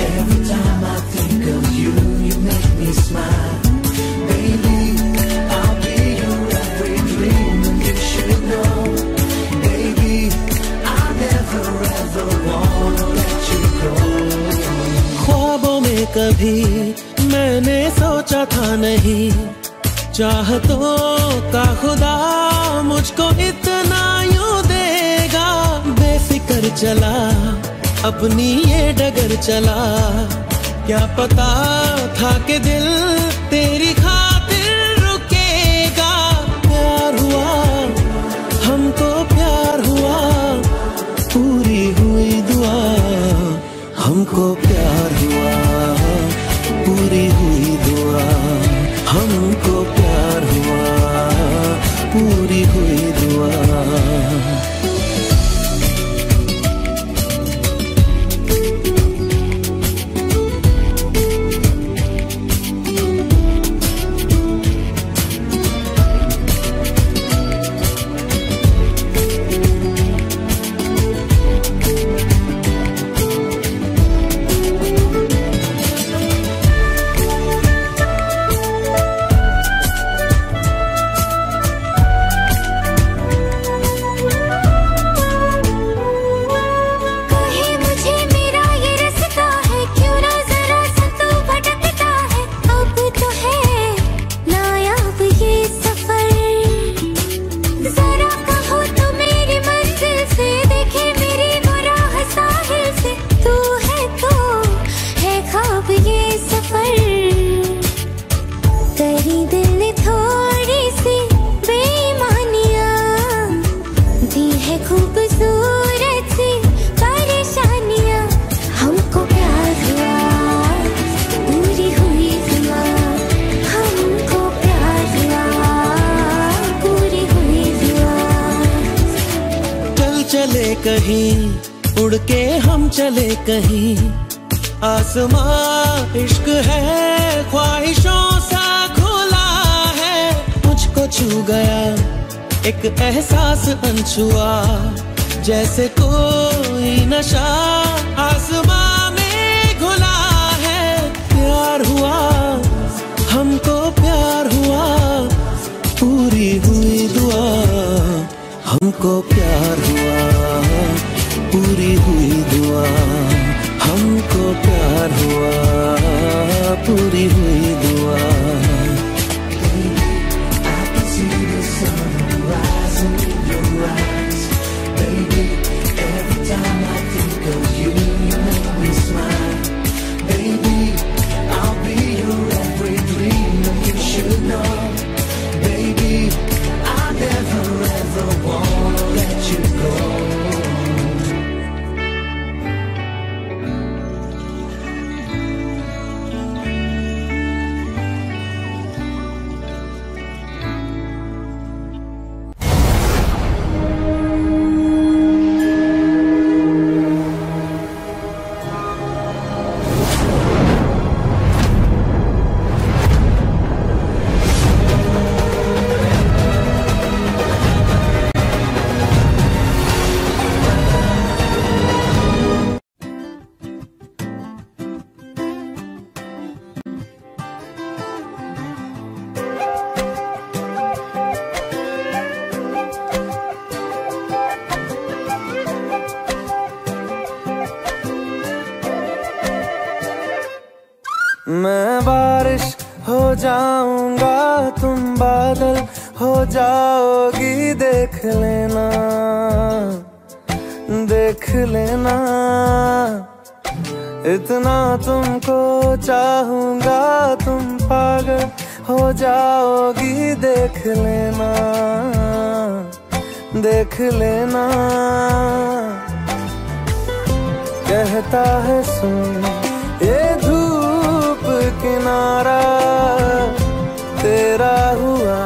every time I think of you, you make me smile. Baby, I'll be your every dream, and you should know. Baby, I never ever wanna let you go. ख्वाबों में कभी मैंने सोचा था नहीं, चाहतों का खुदा मुझको इतना यूं देगा। बेफिक्र चला अपनी ये डगर चला, क्या पता था कि दिल तेरी खातिर रुकेगा। प्यार हुआ हमको, प्यार हुआ, पूरी हुई दुआ। हमको प्यार हुआ, पूरी हुई दुआ। हमको प्यार हुआ, पूरी हुई दुआ। कहीं, उड़ के हम चले कहीं। आसमां इश्क है, ख्वाहिशों सा खुला है। मुझको छू गया एक एहसास अनछुआ, जैसे कोई नशा आसमां में घुला है। प्यार हुआ हमको, प्यार हुआ, पूरी हुई दुआ। हमको प्यार हुआ, पूरी हुई दुआ। हमको प्यार हुआ, पूरी हुई दुआ। I can see the sun rising in your eyes. Baby, every time I think of you, you make me smile. Baby, I'll be your every dream, and you should know. Baby, I never ever wanna let you go. मैं बारिश हो जाऊंगा, तुम बादल हो जाओगी। देख लेना, देख लेना, इतना तुमको चाहूंगा तुम पागल हो जाओगी, देख लेना देख लेना। कहता है सुन ये धूप किनारा, तेरा हुआ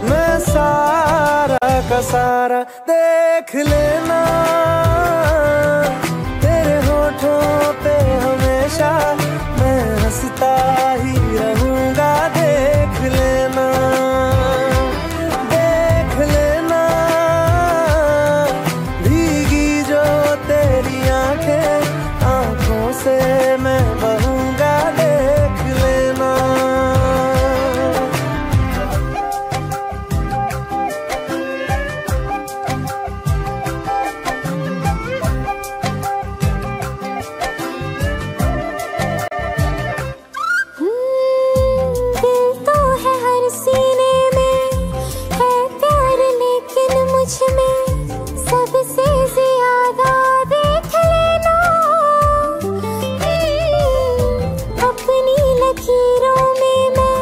मैं सारा का सारा, देख लेना। तेरे होठों पे हमेशा मैं हंसता ही रहूंगा, देख लेना देख लेना। भीगी जो तेरी आंखें, आंखों से मैं बहूंगा, देख लेना। सबसे ज्यादा देख लेना, अपनी लकीरों में मैं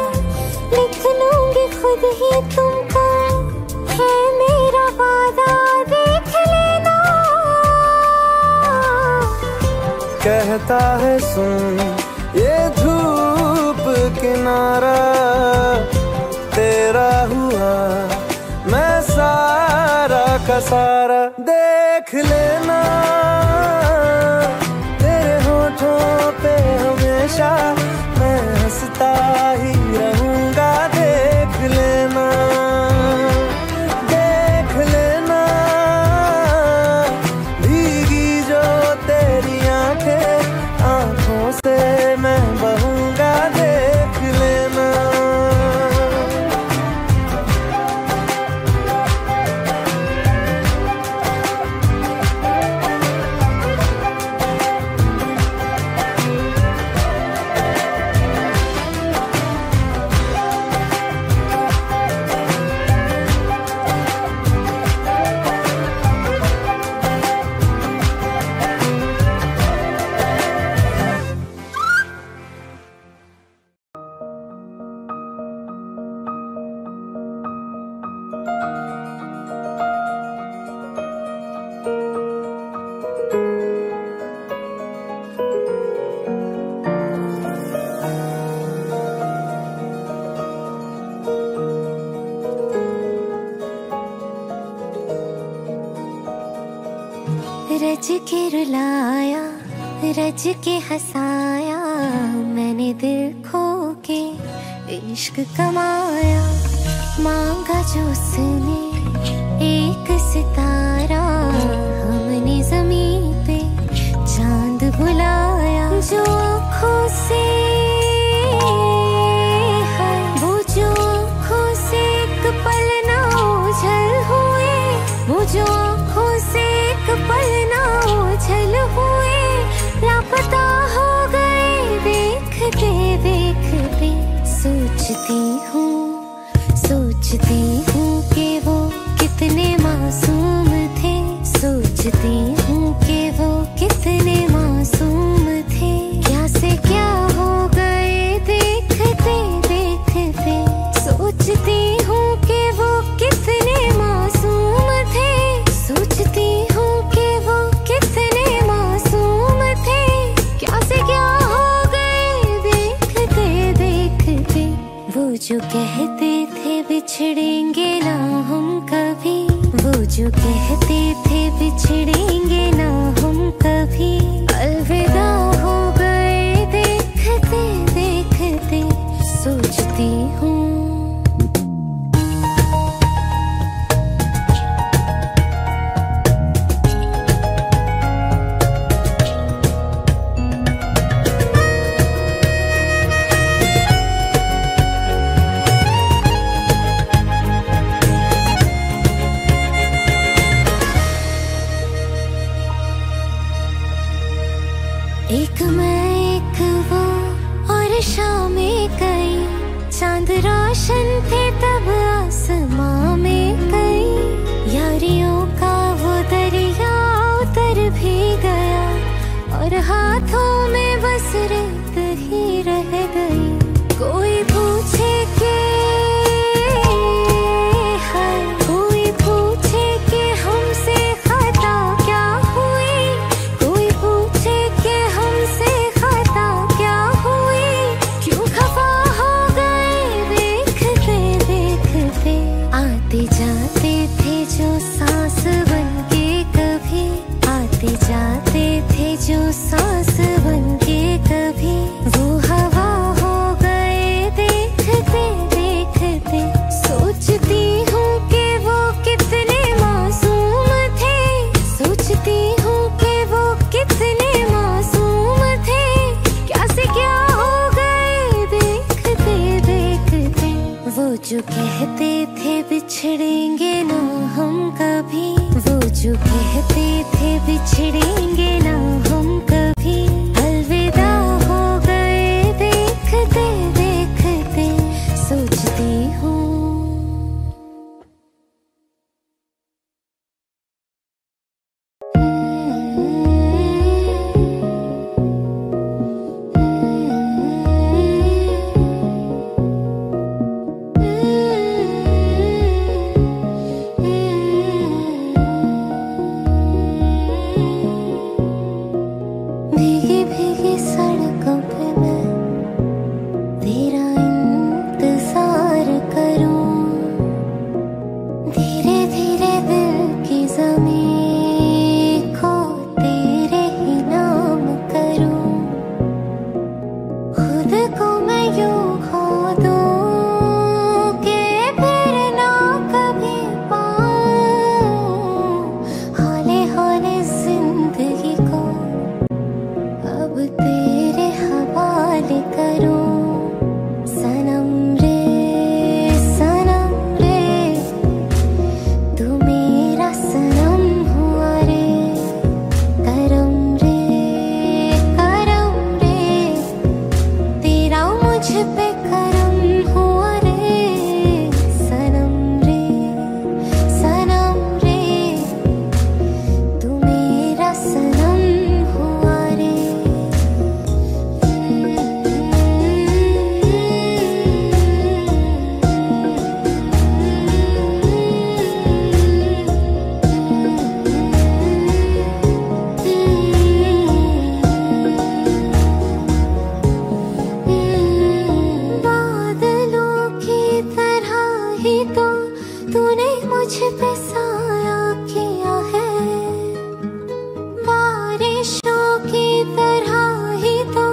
लिख लूंगी खुद ही तुमको, है मेरा वादा, देख लेना। कहता है सुन ये धूप किनारा, तेरा हुआ मैं सारा का सारा, देख लेना। तेरे होठों पे हमेशा मैं हंसता ही रहूंगा, देख लेना देख लेना। भीगी जो तेरी आंखें, आंखों से मैं बहूंगा, देख लेना। रज के रुलाया, रज के हंसाया, मैंने दिल खो के इश्क कमाया। मांगा जो उसने एक सितारा, हमने जमीन पे चांद बुलाया। जो आँखों से वो जो आँखों से एक पल ना ओझल हुए, वो जो आँखों से एक पल ना ओझल हुए, लापता हो गए देखते देखते। सोचती हूँ कि वो कितने मासूम थे, सोचती हूँ कि वो कितने मासूम थे। क्या से क्या हो गए देखते देखते। सोचती हूँ कि वो कितने मासूम थे, सोचती हूँ कि वो कितने मासूम थे। क्या से क्या हो गए देखते देखते। वो जो कहते थे बिछड़ेंगे ना हम कभी, वो जो कहते थे बिछड़ेंगे ना हम कभी, अलविदा हो गए देखते देखते। सोचती हूँ एक मैं एक वो और शामें कई, चांद रोशन थे तब आसमां में कई। यारियों का वो दरिया उतर भी गया और हाथों में बस रेत ही रह गई। कोई पूछे कि कोई पूछे कि हमसे खता क्या हुई, कोई पूछे कि हमसे खता क्या हुई, क्यों खफा हो गए देखते देखते। आते जाते थे जो सांस बनके कभी, आते जाते थे जो सांस बनके कभी, वो हवा हो गए देखते देखते। सोचती हूँ कि वो कितने मासूम थे, सोचती हूँ कि वो कितने मासूम थे, क्या से क्या हो गए देखते देखते। वो जो कहते थे बिछड़ेंगे ना हम कभी, वो जो कहते थे बिछड़ेंगे ना हम कभी, अलविदा हो गए देखते देखते। सोचती हूँ भीगी भीगी सड़कों पे मैं तेरा इंतजार करूं, धीरे धीरे दिल की ज़मीं को तेरे ही नाम करूं। खुद को मैं यूं खो दूं कि फिर ना कभी पाऊं, हौले हौले जिंदगी को अब तेरे हवाले करूं। सनम रे तू मेरा सनम हुआ रे, करम रे तेरा मुझ पे करम हुआ रे। सनम रे तू मेरा सनम हुआ रे। बादलों की तरह ही तो तूने मुझ पे साया किया है, बारिशों की तरह ही तो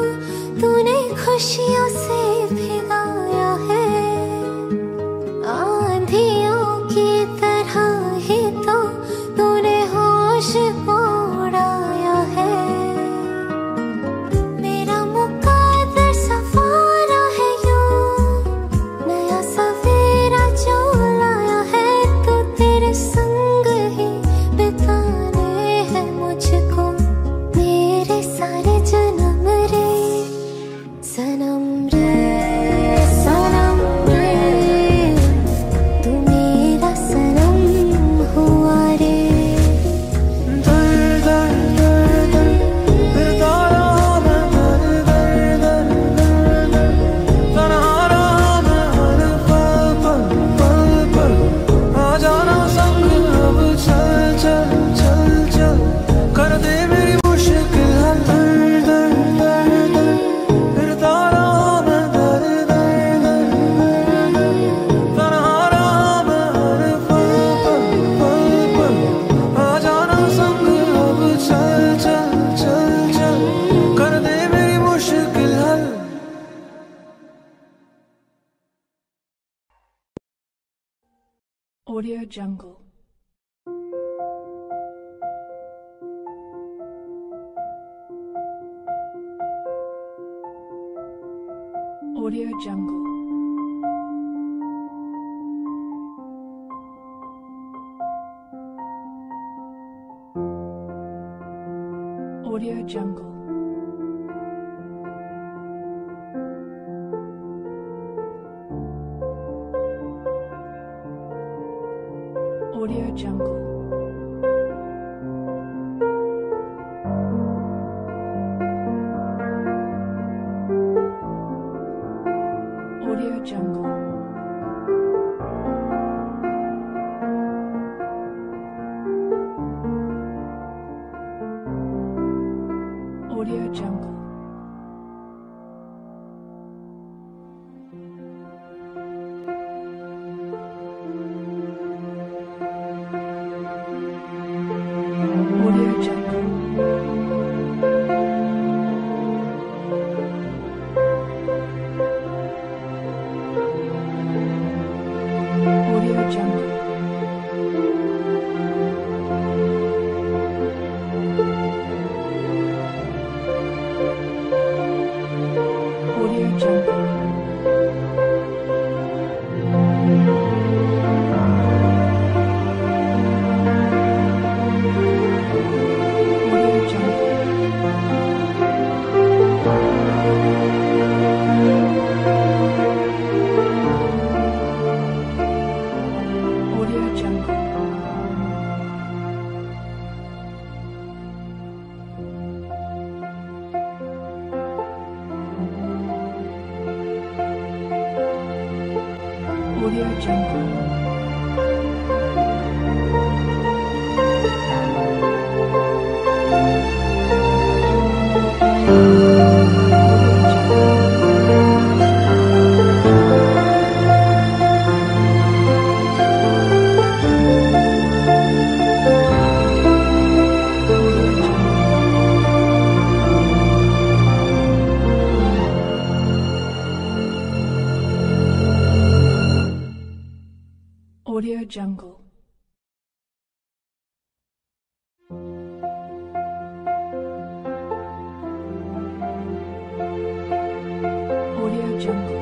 तूने खुशियों से भिगाया है, आंधियों की तरह ही तो तूने होश को उड़ाया है। मेरा मुकद्दर सफारा है यूं, नया सवेरा जो लाया है, तो तेरे संग ही बिताने हैं मुझको मेरे सारे जन्म रे। सनम रे तू मेरा सनम हुआ रे। Audio Jungle. Audio Jungle. Audio Jungle. Audio Jungle. Audio Jungle. Audio Jungle. Audio Jungle. Audio Jungle. Audio Jungle. Audio Jungle. Audio Jungle. Audio Jungle. Audio Jungle.